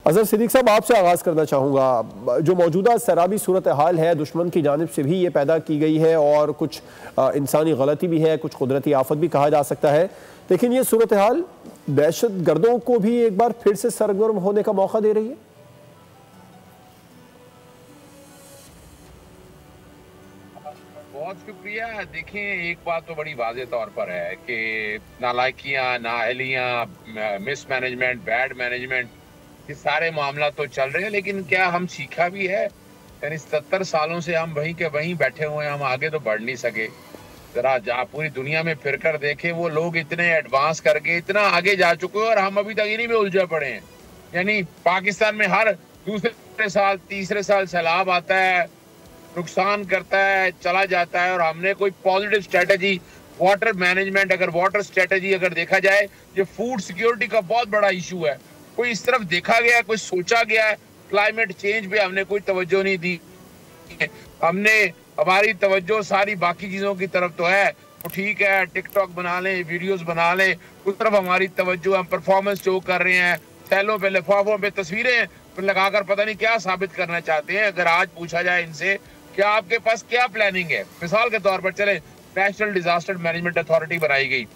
अजहर सिद्दीक साहब, आपसे आगाज़ करना चाहूँगा। जो मौजूदा सैराबी सूरत हाल है, दुश्मन की जानिब से भी ये पैदा की गई है और कुछ इंसानी गलती भी है, कुछ कुदरती आफत भी कहा जा सकता है, लेकिन ये सूरत हाल दहशत गर्दों को भी एक बार फिर से सरगर्म होने का मौका दे रही है। बहुत शुक्रिया। देखें, एक बात तो बड़ी वाज़ेह तौर पर है कि नालायकियां, नाअहलियां, मिस मैनेजमेंट, बैड मैनेजमेंट, ये सारे मामला तो चल रहे हैं, लेकिन क्या हम सीखा भी है? यानी 70 सालों से हम वहीं के वहीं बैठे हुए हैं, हम आगे तो बढ़ नहीं सके। जरा जहाँ पूरी दुनिया में फिर कर देखे, वो लोग इतने एडवांस करके इतना आगे जा चुके हैं और हम अभी तक इन्हीं में उलझे पड़े हैं। यानी पाकिस्तान में हर दूसरे साल, तीसरे साल सैलाब आता है, नुकसान करता है, चला जाता है, और हमने कोई पॉजिटिव स्ट्रेटेजी, वाटर मैनेजमेंट, अगर वाटर स्ट्रेटेजी अगर देखा जाए, ये फूड सिक्योरिटी का बहुत बड़ा इशू है, कोई इस तरफ देखा गया, कोई सोचा गया है? क्लाइमेट चेंज पे हमने कोई तवज्जो नहीं दी। हमने हमारी तवज्जो सारी बाकी चीजों की तरफ तो है, तो ठीक है, टिकटॉक बना लें, वीडियोस बना लें, उस तरफ हमारी तवज्जो, हम परफॉर्मेंस शो कर रहे हैं, थैलों पे, लिफाफों पे तस्वीरें लगाकर पता नहीं क्या साबित करना चाहते हैं। अगर आज पूछा जाए इनसे क्या आपके पास क्या प्लानिंग है, मिसाल के तौर पर चले, नेशनल डिजास्टर मैनेजमेंट अथॉरिटी बनाई गई,